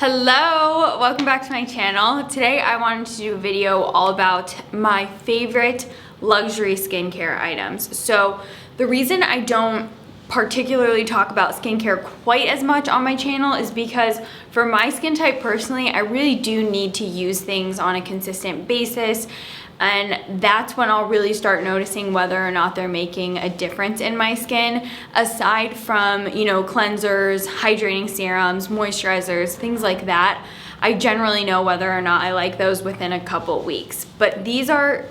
Hello, welcome back to my channel. Today I wanted to do a video all about my favorite luxury skincare items. So the reason I don't particularly talk about skincare quite as much on my channel is because for my skin type personally, I really do need to use things on a consistent basis. And that's when I'll really start noticing whether or not they're making a difference in my skin. Aside from, cleansers, hydrating serums, moisturizers, things like that, I generally know whether or not I like those within a couple weeks. But these are,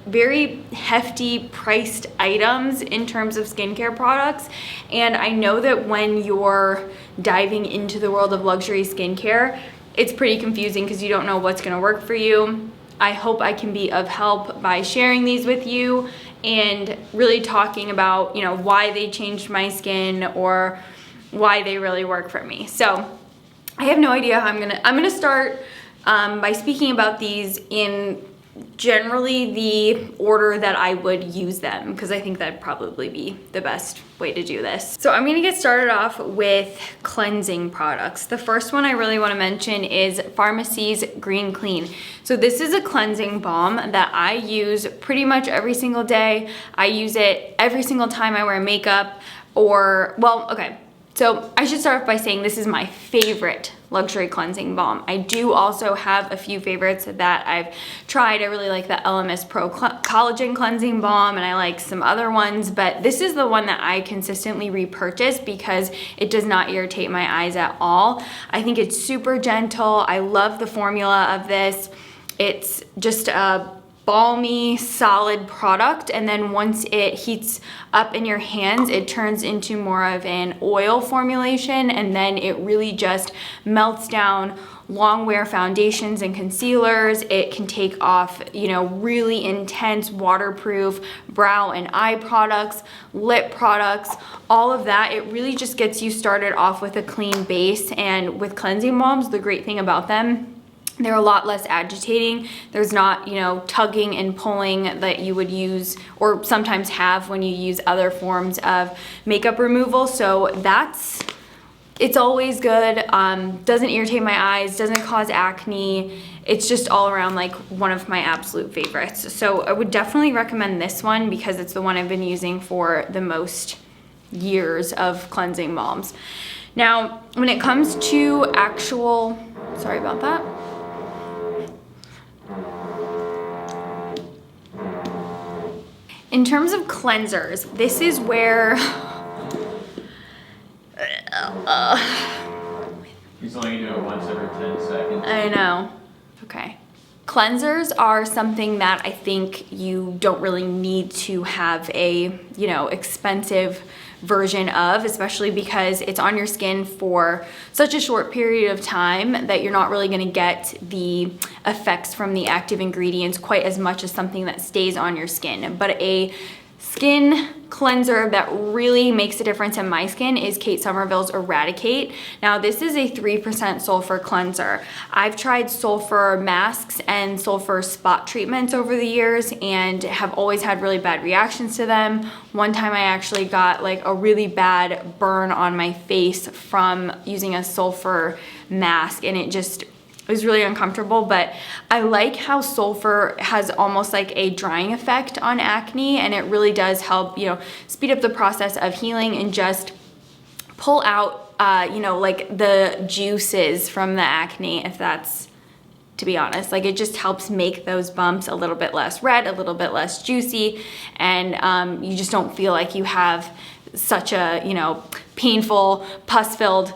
very hefty priced items in terms of skincare products. And I know that when you're diving into the world of luxury skincare, it's pretty confusing because you don't know what's gonna work for you. I hope I can be of help by sharing these with you and really talking about, why they changed my skin or why they really work for me. So I have no idea how I'm gonna start by speaking about these in generally the order that I would use them, because I think that'd probably be the best way to do this. So I'm gonna get started off with cleansing products. The first one I really wanna mention is Pharmacy's Green Clean. So this is a cleansing balm that I use pretty much every single day. I use it every single time I wear makeup so I should start off by saying this is my favorite luxury cleansing balm. I do also have a few favorites that I've tried. I really like the LMS Pro Collagen Cleansing Balm, and I like some other ones, but this is the one that I consistently repurchase because it does not irritate my eyes at all. I think it's super gentle. I love the formula of this. It's just a balmy, solid product, and then once it heats up in your hands, it turns into more of an oil formulation, and then it really just melts down long wear foundations and concealers. It can take off, really intense waterproof brow and eye products, lip products, all of that. It really just gets you started off with a clean base. And with cleansing balms, the great thing about them, they're a lot less agitating. There's not, tugging and pulling that you would use or sometimes have when you use other forms of makeup removal. So it's always good. Doesn't irritate my eyes, doesn't cause acne. It's just all around like one of my absolute favorites. So I would definitely recommend this one because it's the one I've been using for the most years of cleansing balms. Now, when it comes to sorry about that. In terms of cleansers, this is where He's only do it once every 10 seconds. I know. Okay. Cleansers are something that I think you don't really need to have a, expensive version of, especially because it's on your skin for such a short period of time that you're not really going to get the effects from the active ingredients quite as much as something that stays on your skin. But a skin cleanser that really makes a difference in my skin is Kate Somerville's Eradicate. Now this is a 3% sulfur cleanser. I've tried sulfur masks and sulfur spot treatments over the years and have always had really bad reactions to them. One time I actually got like a really bad burn on my face from using a sulfur mask, and it was really uncomfortable. But I like how sulfur has almost like a drying effect on acne, and it really does help, speed up the process of healing and just pull out, like the juices from the acne, if that's, to be honest. Like, it just helps make those bumps a little bit less red, a little bit less juicy, and you just don't feel like you have such a, painful, pus-filled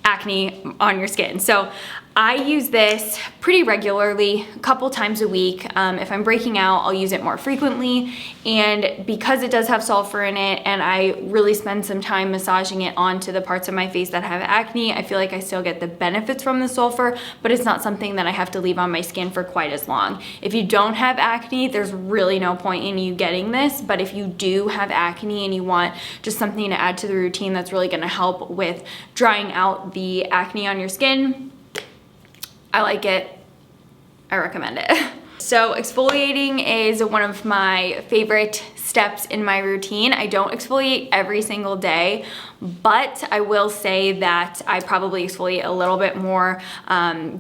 acne on your skin. So I use this pretty regularly, a couple times a week. If I'm breaking out, I'll use it more frequently. And because it does have sulfur in it and I really spend some time massaging it onto the parts of my face that have acne, I feel like I still get the benefits from the sulfur, but it's not something that I have to leave on my skin for quite as long. If you don't have acne, there's really no point in you getting this. But if you do have acne and you want just something to add to the routine that's really gonna help with drying out the acne on your skin, I like it. I recommend it. So exfoliating is one of my favorite steps in my routine. I don't exfoliate every single day, but I will say that I probably exfoliate a little bit more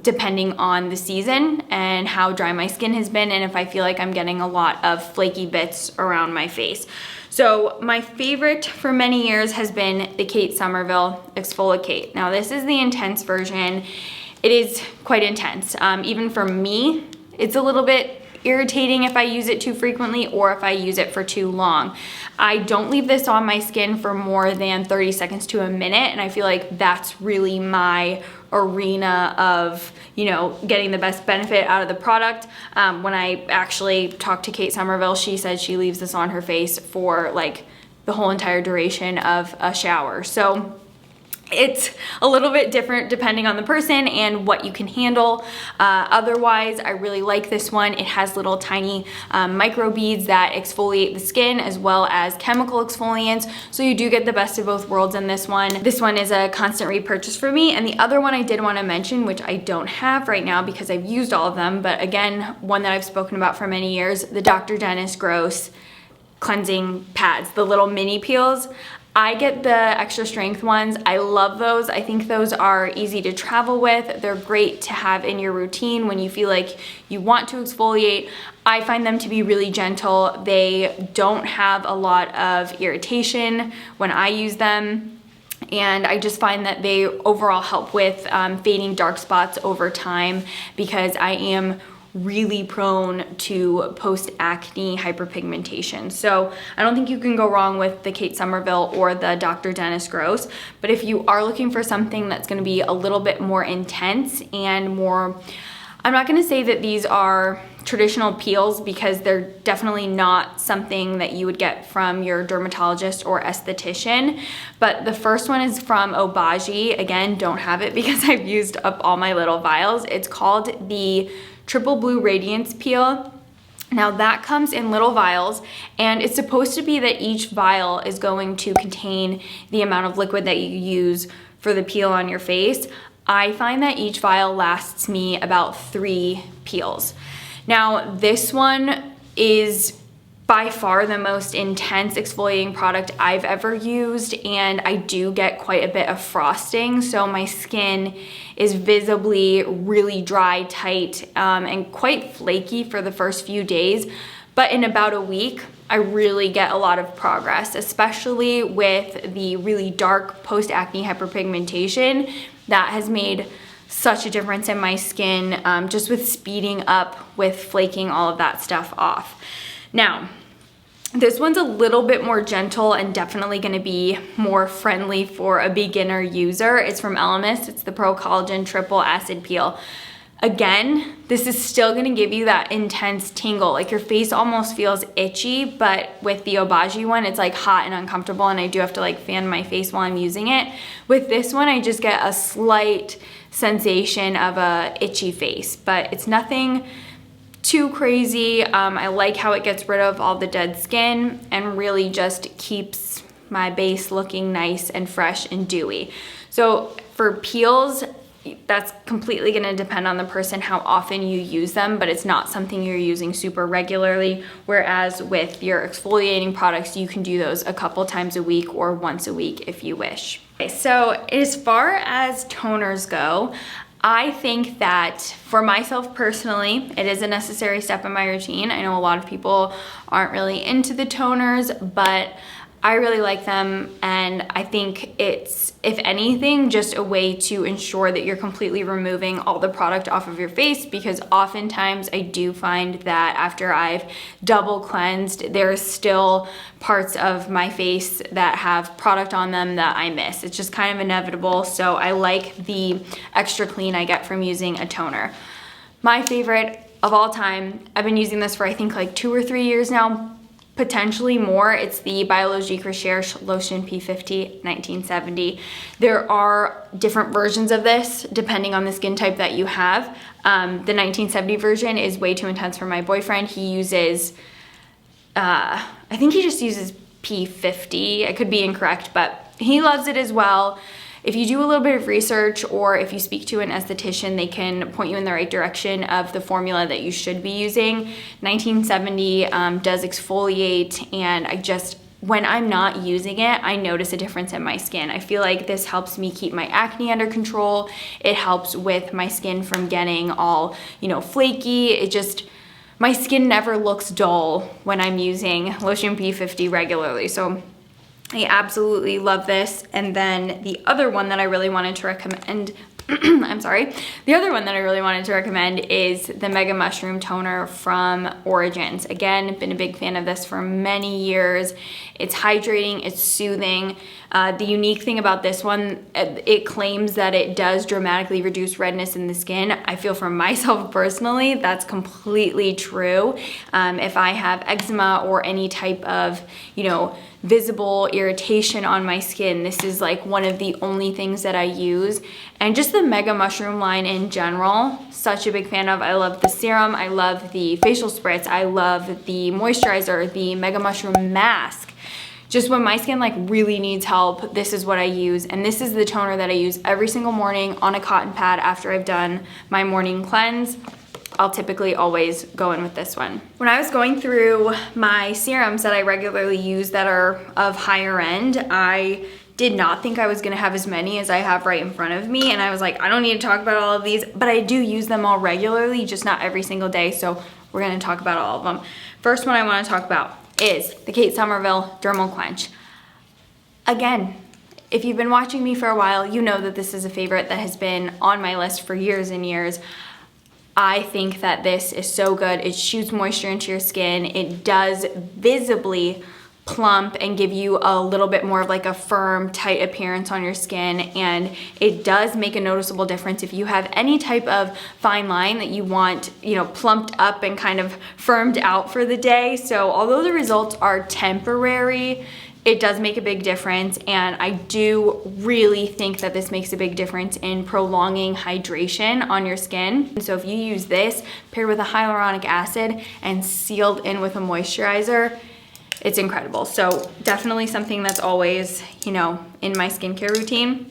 depending on the season and how dry my skin has been, and if I feel like I'm getting a lot of flaky bits around my face. So my favorite for many years has been the Kate Somerville Exfoliate. Now this is the intense version. It is quite intense. Even for me, it's a little bit irritating if I use it too frequently or if I use it for too long. I don't leave this on my skin for more than 30 seconds to a minute, and I feel like that's really my arena of, you know, getting the best benefit out of the product. When I actually talked to Kate Somerville, she said she leaves this on her face for like the whole entire duration of a shower. So it's a little bit different depending on the person and what you can handle. Otherwise, I really like this one. It has little tiny micro beads that exfoliate the skin as well as chemical exfoliants. So you do get the best of both worlds in this one. This one is a constant repurchase for me. And the other one I did want to mention, which I don't have right now because I've used all of them, but again, one that I've spoken about for many years, the Dr. Dennis Gross cleansing pads, the little mini peels. I get the extra strength ones. I love those. I think those are easy to travel with. They're great to have in your routine when you feel like you want to exfoliate. I find them to be really gentle. They don't have a lot of irritation when I use them. And I just find that they overall help with fading dark spots over time because I am really prone to post-acne hyperpigmentation. So I don't think you can go wrong with the Kate Somerville or the Dr. Dennis Gross, but if you are looking for something that's gonna be a little bit more intense and more, I'm not gonna say that these are traditional peels because they're definitely not something that you would get from your dermatologist or esthetician, but the first one is from Obagi. Again, don't have it because I've used up all my little vials. It's called the Triple Blue Radiance Peel. Now that comes in little vials, and it's supposed to be that each vial is going to contain the amount of liquid that you use for the peel on your face. I find that each vial lasts me about 3 peels. Now this one is by far the most intense exfoliating product I've ever used, and I do get quite a bit of frosting, so my skin is visibly really dry, tight, and quite flaky for the first few days. But in about a week, I really get a lot of progress, especially with the really dark post-acne hyperpigmentation. That has made such a difference in my skin, just with speeding up with flaking all of that stuff off. Now, this one's a little bit more gentle and definitely gonna be more friendly for a beginner user. It's from Elemis. It's the Pro Collagen Triple Acid Peel. Again, this is still gonna give you that intense tingle. Like your face almost feels itchy, but with the Obagi one, it's like hot and uncomfortable, and I do have to like fan my face while I'm using it. With this one, I just get a slight sensation of a itchy face, but it's nothing too crazy. I like how it gets rid of all the dead skin and really just keeps my base looking nice and fresh and dewy. So for peels, that's completely gonna depend on the person, how often you use them, but it's not something you're using super regularly. Whereas with your exfoliating products, you can do those a couple times a week or once a week if you wish. Okay, so as far as toners go, I think that for myself personally, it is a necessary step in my routine. I know a lot of people aren't really into the toners, but I really like them, and I think it's, if anything, just a way to ensure that you're completely removing all the product off of your face, because oftentimes I do find that after I've double cleansed, there's still parts of my face that have product on them that I miss. It's just kind of inevitable, so I like the extra clean I get from using a toner. My favorite of all time, I've been using this for I think like 2 or 3 years now, potentially more. It's the Biologique Recherche Lotion P50 1970. There are different versions of this depending on the skin type that you have. The 1970 version is way too intense for my boyfriend. He uses, I think he just uses P50. I could be incorrect, but he loves it as well. if you do a little bit of research or if you speak to an esthetician, they can point you in the right direction of the formula that you should be using. 1970 does exfoliate, and when I'm not using it, I notice a difference in my skin. I feel like this helps me keep my acne under control. It helps with my skin from getting all, flaky. My skin never looks dull when I'm using Lotion P50 regularly. So I absolutely love this. And then the other one that I really wanted to recommend I'm sorry. The other one that I really wanted to recommend is the Mega Mushroom Toner from Origins. Again, been a big fan of this for many years. It's hydrating, it's soothing. The unique thing about this one, it claims that it does dramatically reduce redness in the skin. I feel for myself personally, that's completely true. If I have eczema or any type of, visible irritation on my skin, this is like one of the only things that I use. And just the Mega Mushroom line in general, such a big fan of. I love the serum, I love the facial spritz, I love the moisturizer, the Mega Mushroom mask. Just when my skin really needs help, this is what I use. And this is the toner that I use every single morning on a cotton pad after I've done my morning cleanse. I'll typically always go in with this one. When I was going through my serums that I regularly use that are of higher end, I did not think I was gonna have as many as I have right in front of me. And I was like, I don't need to talk about all of these, but I do use them all regularly, just not every single day. So we're gonna talk about all of them. First one I wanna talk about is the Kate Somerville Dermal Quench. Again, if you've been watching me for a while, you know that this is a favorite that has been on my list for years and years. I think that this is so good. It shoots moisture into your skin. It does visibly plump and give you a little bit more of a firm, tight appearance on your skin. And it does make a noticeable difference if you have any type of fine line that you want, plumped up and kind of firmed out for the day. So although the results are temporary, it does make a big difference, and I do really think that this makes a big difference in prolonging hydration on your skin. And so if you use this paired with a hyaluronic acid and sealed in with a moisturizer, it's incredible. So definitely something that's always, in my skincare routine.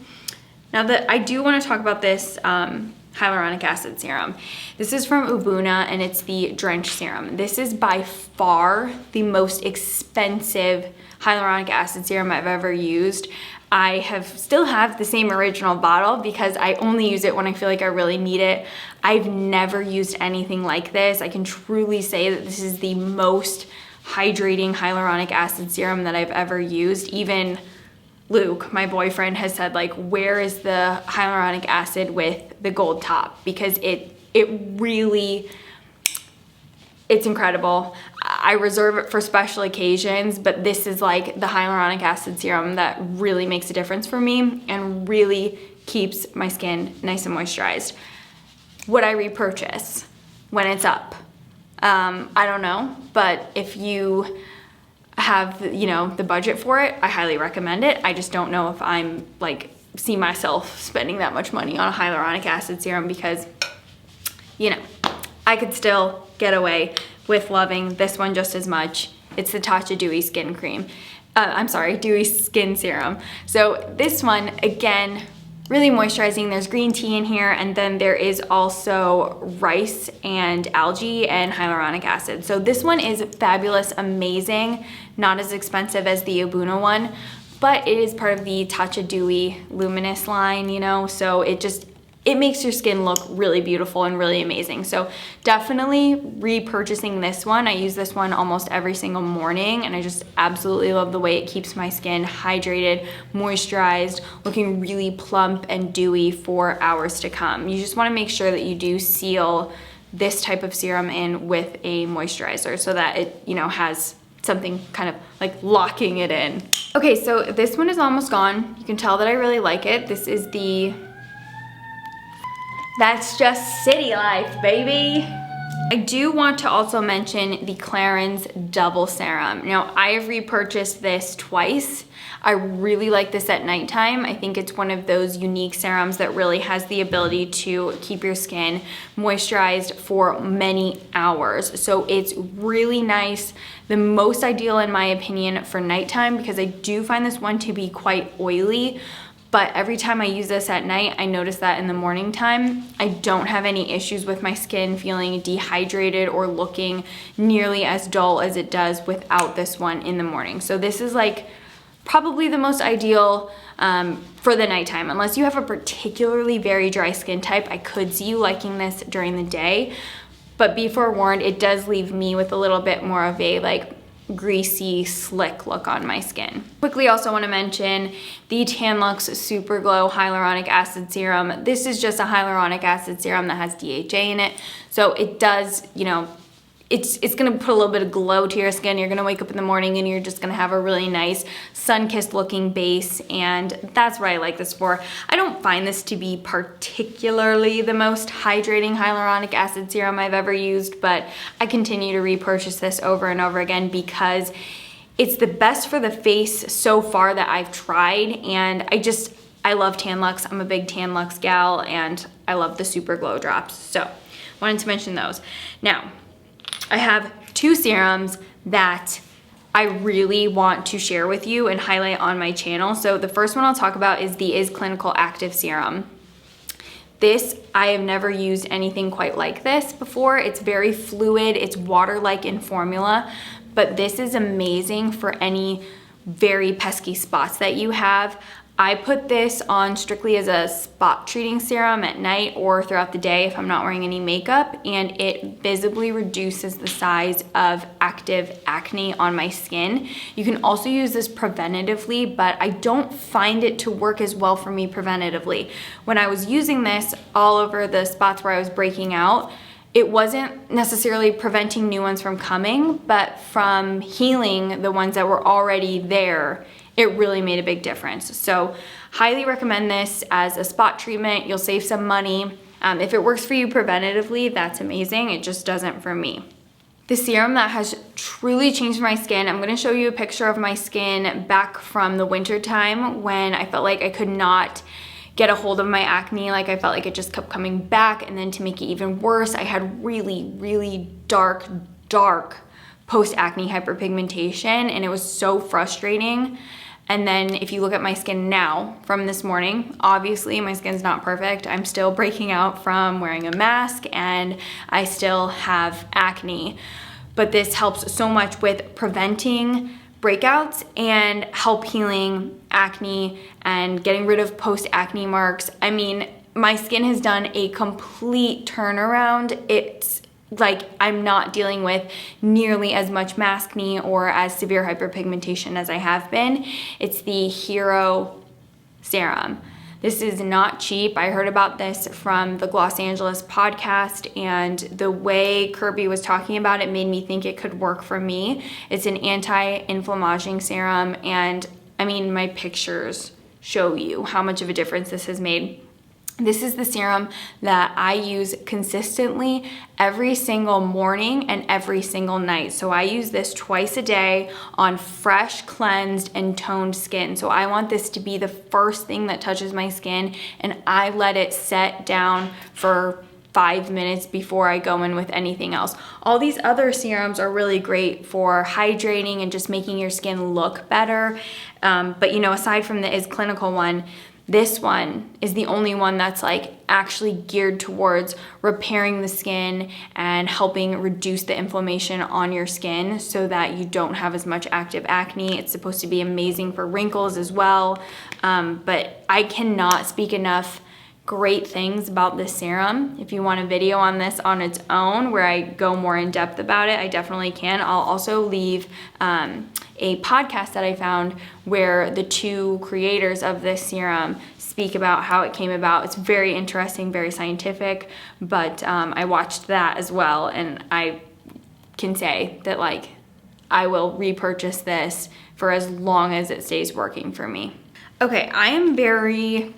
Now that I do want to talk about this hyaluronic acid serum. This is from Ubuna, and it's the Drench Serum. This is by far the most expensive hyaluronic acid serum I've ever used. I still have the same original bottle because I only use it when I feel like I really need it. I've never used anything like this. I can truly say that this is the most hydrating hyaluronic acid serum that I've ever used. Even Luke, my boyfriend, has said where is the hyaluronic acid with the gold top? Because it's incredible. I reserve it for special occasions, but this is the hyaluronic acid serum that really makes a difference for me and really keeps my skin nice and moisturized. Would I repurchase when it's up? I don't know, but if you have, the budget for it, I highly recommend it. I just don't know if I'm see myself spending that much money on a hyaluronic acid serum because, I could still get away with loving this one just as much. It's the Tatcha Dewy Skin Cream. Dewy Skin Serum. So this one, again, really moisturizing. There's green tea in here, and then there is also rice and algae and hyaluronic acid. So this one is fabulous, amazing, not as expensive as the Ubuna one, but it is part of the Tatcha Dewy Luminous line, so it makes your skin look really beautiful and really amazing. So definitely repurchasing this one. I use this one almost every single morning, and I just absolutely love the way it keeps my skin hydrated, moisturized, looking really plump and dewy for hours to come. You just wanna make sure that you do seal this type of serum in with a moisturizer so that it, has something kind of locking it in. Okay, so this one is almost gone. You can tell that I really like it. This is the That's Just City Life, baby. I do want to also mention the Clarins Double Serum. Now, I have repurchased this twice. I really like this at nighttime. I think it's one of those unique serums that really has the ability to keep your skin moisturized for many hours. So it's really nice, the most ideal in my opinion for nighttime, because I do find this one to be quite oily. but every time I use this at night, I notice that in the morning time, I don't have any issues with my skin feeling dehydrated or looking nearly as dull as it does without this one in the morning. So this is like probably the most ideal for the nighttime. Unless you have a particularly very dry skin type, I could see you liking this during the day, but be forewarned, it does leave me with a little bit more of a like greasy, slick look on my skin. Quickly also want to mention the Tan-Luxe Super Glow Hyaluronic Acid Serum. This is just a hyaluronic acid serum that has DHA in it. So it does, you know, it's gonna put a little bit of glow to your skin. You're gonna wake up in the morning and you're just gonna have a really nice sun-kissed looking base, and that's what I like this for. I don't find this to be particularly the most hydrating hyaluronic acid serum I've ever used, but I continue to repurchase this over and over again because it's the best for the face so far that I've tried, and I love Tan-Luxe. I'm a big Tan-Luxe gal, and I love the Super Glow drops. So wanted to mention those. Now, I have two serums that I really want to share with you and highlight on my channel. So the first one I'll talk about is the Is Clinical Active Serum. This, I have never used anything quite like this before. It's very fluid, it's water-like in formula, but this is amazing for any very pesky spots that you have. I put this on strictly as a spot treating serum at night or throughout the day if I'm not wearing any makeup, and it visibly reduces the size of active acne on my skin. You can also use this preventatively, but I don't find it to work as well for me preventatively. When I was using this all over the spots where I was breaking out, it wasn't necessarily preventing new ones from coming, but from healing the ones that were already there. It really made a big difference. So highly recommend this as a spot treatment. You'll save some money. If it works for you preventatively, that's amazing. It just doesn't for me. The serum that has truly changed my skin, I'm gonna show you a picture of my skin back from the winter time when I felt like I could not get a hold of my acne. Like I felt like it just kept coming back, and then to make it even worse, I had really, really dark post-acne hyperpigmentation, and it was so frustrating. And then if you look at my skin now from this morning, obviously my skin's not perfect. I'm still breaking out from wearing a mask and I still have acne. But this helps so much with preventing breakouts and help healing acne and getting rid of post-acne marks. I mean, my skin has done a complete turnaround. It's like I'm not dealing with nearly as much maskne or as severe hyperpigmentation as I have been. It's the Hero Serum. This is not cheap. I heard about this from the Los Angeles podcast, and the way Kirby was talking about it made me think it could work for me. It's an anti-inflammaging serum, and I mean, my pictures show you how much of a difference this has made. This is the serum that I use consistently every single morning and every single night. So I use this twice a day on fresh, cleansed, and toned skin. So I want this to be the first thing that touches my skin, and I let it set down for 5 minutes before I go in with anything else. All these other serums are really great for hydrating and just making your skin look better. But you know, aside from the Is Clinical one, this one is the only one that's like actually geared towards repairing the skin and helping reduce the inflammation on your skin so that you don't have as much active acne. It's supposed to be amazing for wrinkles as well. But I cannot speak enough great things about this serum. If you want a video on this on its own where I go more in depth about it, I definitely can. I'll also leave a podcast that I found where the two creators of this serum speak about how it came about. It's very interesting, very scientific, but I watched that as well, and I can say that like I will repurchase this for as long as it stays working for me. Okay, I am very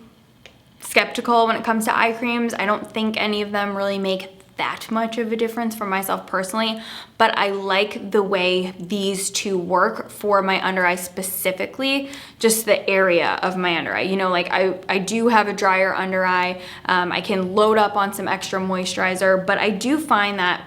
skeptical when it comes to eye creams. I don't think any of them really make that much of a difference for myself personally, but I like the way these two work for my under eye specifically, just the area of my under eye. You know, like I do have a drier under eye. I can load up on some extra moisturizer, but I do find that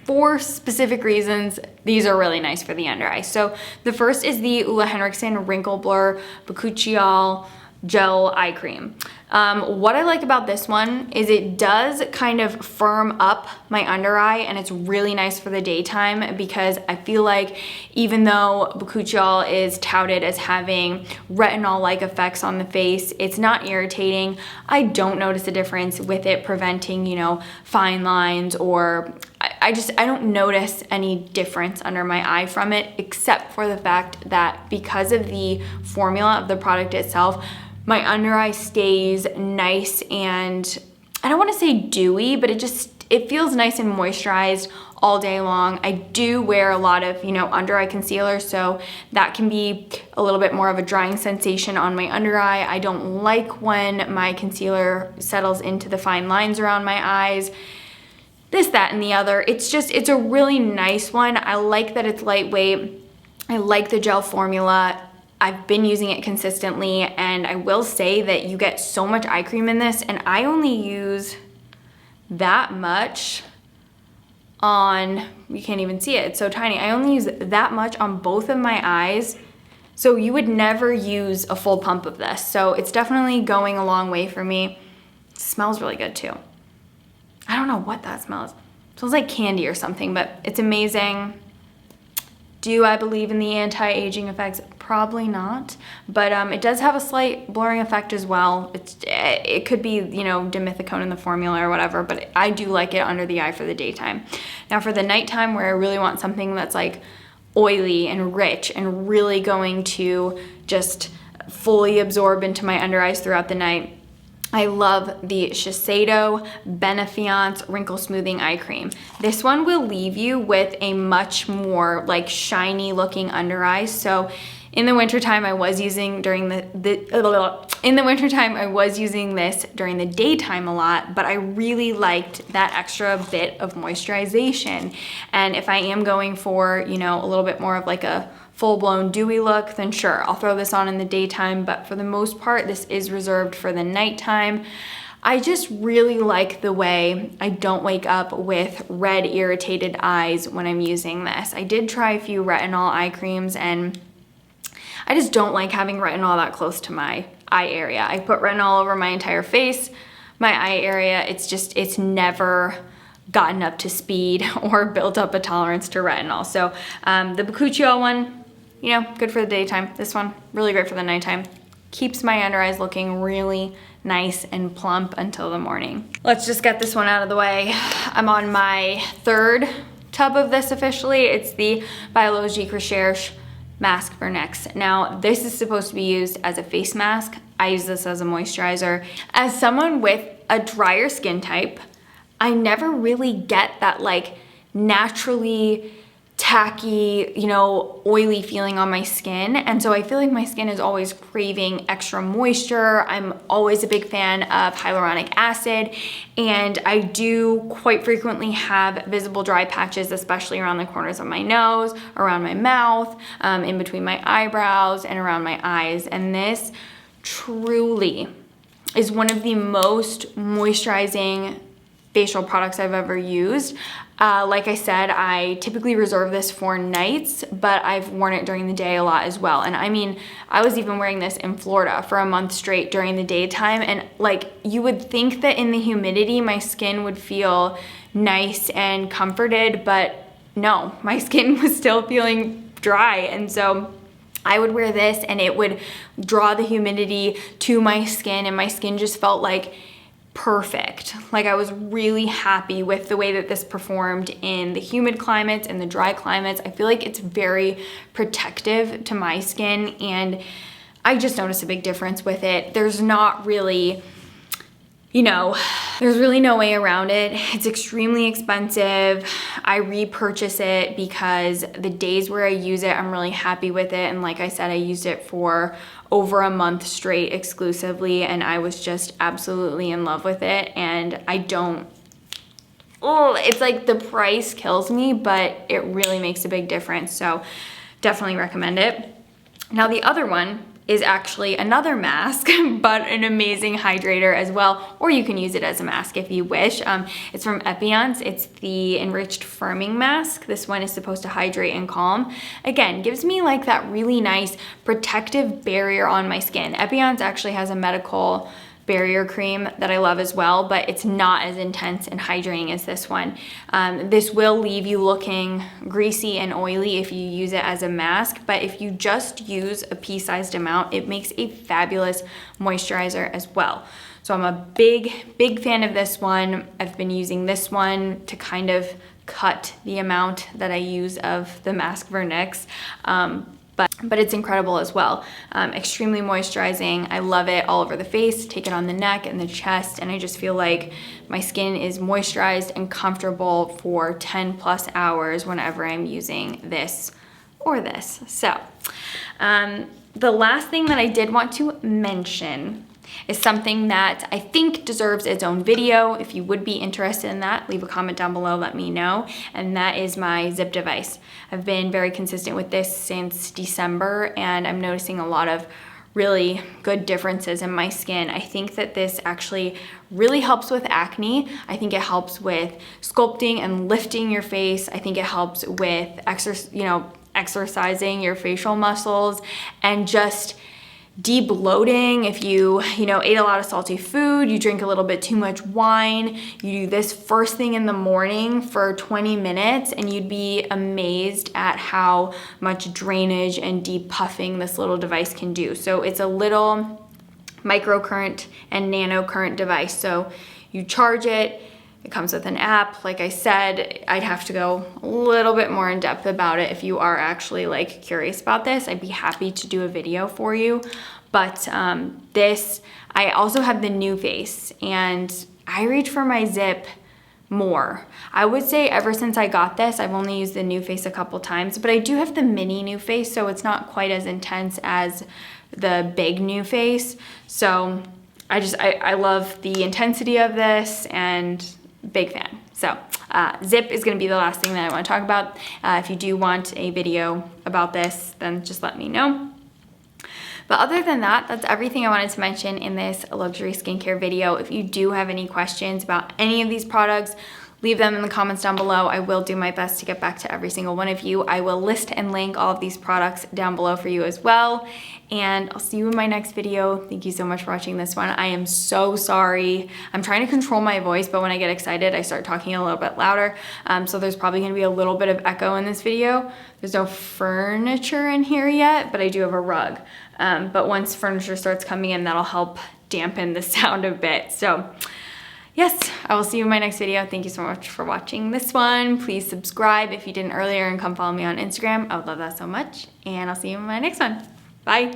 for specific reasons, these are really nice for the under eye. So the first is the Ole Henriksen Wrinkle Blur Bakuchiol gel eye cream. What I like about this one is it does kind of firm up my under eye, and it's really nice for the daytime because I feel like even though bakuchiol is touted as having retinol-like effects on the face, it's not irritating. I don't notice a difference with it preventing, you know, fine lines, or I don't notice any difference under my eye from it, except for the fact that because of the formula of the product itself, my under eye stays nice and I don't want to say dewy, but it feels nice and moisturized all day long. I do wear a lot of, you know, under eye concealer, so that can be a little bit more of a drying sensation on my under eye. I don't like when my concealer settles into the fine lines around my eyes. This, that, and the other. It's a really nice one. I like that it's lightweight. I like the gel formula. I've been using it consistently, and I will say that you get so much eye cream in this, and I only use that much on, you can't even see it, it's so tiny. I only use that much on both of my eyes, so you would never use a full pump of this. So it's definitely going a long way for me. It smells really good too. I don't know what that smells. It smells like candy or something, but it's amazing. Do I believe in the anti-aging effects? Probably not, but it does have a slight blurring effect as well. It could be, you know, dimethicone in the formula or whatever, but I do like it under the eye for the daytime. Now for the nighttime, where I really want something that's like oily and rich and really going to just fully absorb into my under eyes throughout the night, I love the Shiseido Benefiance Wrinkle Smoothing Eye Cream. This one will leave you with a much more like shiny looking under eye. So in the wintertime, I was using during in the wintertime, I was using this during the daytime a lot, but I really liked that extra bit of moisturization. And if I am going for, you know, a little bit more of like a full-blown dewy look, then sure, I'll throw this on in the daytime, but for the most part, this is reserved for the nighttime. I just really like the way I don't wake up with red irritated eyes when I'm using this. I did try a few retinol eye creams, and I just don't like having retinol that close to my eye area. I put retinol over my entire face, my eye area, it's never gotten up to speed or built up a tolerance to retinol. So the bakuchiol one, you know, good for the daytime. This one, really great for the nighttime. Keeps my under eyes looking really nice and plump until the morning. Let's just get this one out of the way. I'm on my third tub of this officially. It's the Biologique Recherche Mask for Necks. Now, this is supposed to be used as a face mask. I use this as a moisturizer. As someone with a drier skin type, I never really get that like naturally tacky, you know, oily feeling on my skin. And so I feel like my skin is always craving extra moisture. I'm always a big fan of hyaluronic acid, and I do quite frequently have visible dry patches, especially around the corners of my nose, around my mouth, in between my eyebrows, and around my eyes. And this truly is one of the most moisturizing facial products I've ever used. Like I said, I typically reserve this for nights, but I've worn it during the day a lot as well. And I mean, I was even wearing this in Florida for a month straight during the daytime. And like, you would think that in the humidity, my skin would feel nice and comforted, but no, my skin was still feeling dry. And so I would wear this and it would draw the humidity to my skin, and my skin just felt like perfect. Like, I was really happy with the way that this performed in the humid climates and the dry climates. I feel like it's very protective to my skin, and I just noticed a big difference with it. There's not really, you know, there's really no way around it. It's extremely expensive. I repurchase it because the days where I use it, I'm really happy with it. And like I said, I used it for over a month straight exclusively, and I was just absolutely in love with it. And it's like the price kills me, but it really makes a big difference. So definitely recommend it. Now the other one is actually another mask, but an amazing hydrator as well, or you can use it as a mask if you wish. It's from Epion's. It's the Enriched Firming Mask. This one is supposed to hydrate and calm. Again, gives me like that really nice protective barrier on my skin. Epion's actually has a medical barrier cream that I love as well, but it's not as intense and hydrating as this one. This will leave you looking greasy and oily if you use it as a mask, but if you just use a pea-sized amount, it makes a fabulous moisturizer as well. So I'm a big fan of this one. I've been using this one to kind of cut the amount that I use of the Mask Vernix. But it's incredible as well. Extremely moisturizing. I love it all over the face. Take it on the neck and the chest, and I just feel like my skin is moisturized and comfortable for 10 plus hours whenever I'm using this or this. So the last thing that I did want to mention is something that I think deserves its own video. If you would be interested in that, leave a comment down below, let me know. And that is my Ziip device. I've been very consistent with this since December, and I'm noticing a lot of really good differences in my skin. I think that this actually really helps with acne. I think it helps with sculpting and lifting your face. I think it helps with exercising your facial muscles and just de-bloating. If you ate a lot of salty food, you drink a little bit too much wine, you do this first thing in the morning for 20 minutes and you'd be amazed at how much drainage and depuffing this little device can do. So it's a little microcurrent and nanocurrent device. So you charge it. It comes with an app. Like I said, I'd have to go a little bit more in depth about it. If you are actually like curious about this, I'd be happy to do a video for you. But I also have the NuFace, and I reach for my Ziip more. I would say ever since I got this, I've only used the NuFace a couple times, but I do have the mini NuFace, so it's not quite as intense as the big NuFace. So I love the intensity of this, and big fan. So Ziip is gonna be the last thing that I wanna talk about. If you do want a video about this, then just let me know. But other than that, that's everything I wanted to mention in this luxury skincare video. If you do have any questions about any of these products, leave them in the comments down below. I will do my best to get back to every single one of you. I will list and link all of these products down below for you as well. And I'll see you in my next video. Thank you so much for watching this one. I am so sorry. I'm trying to control my voice, but when I get excited, I start talking a little bit louder. So there's probably gonna be a little bit of echo in this video. There's no furniture in here yet, but I do have a rug. But once furniture starts coming in, that'll help dampen the sound a bit. So yes, I will see you in my next video. Thank you so much for watching this one. Please subscribe if you didn't earlier, and come follow me on Instagram. I would love that so much. And I'll see you in my next one. Bye.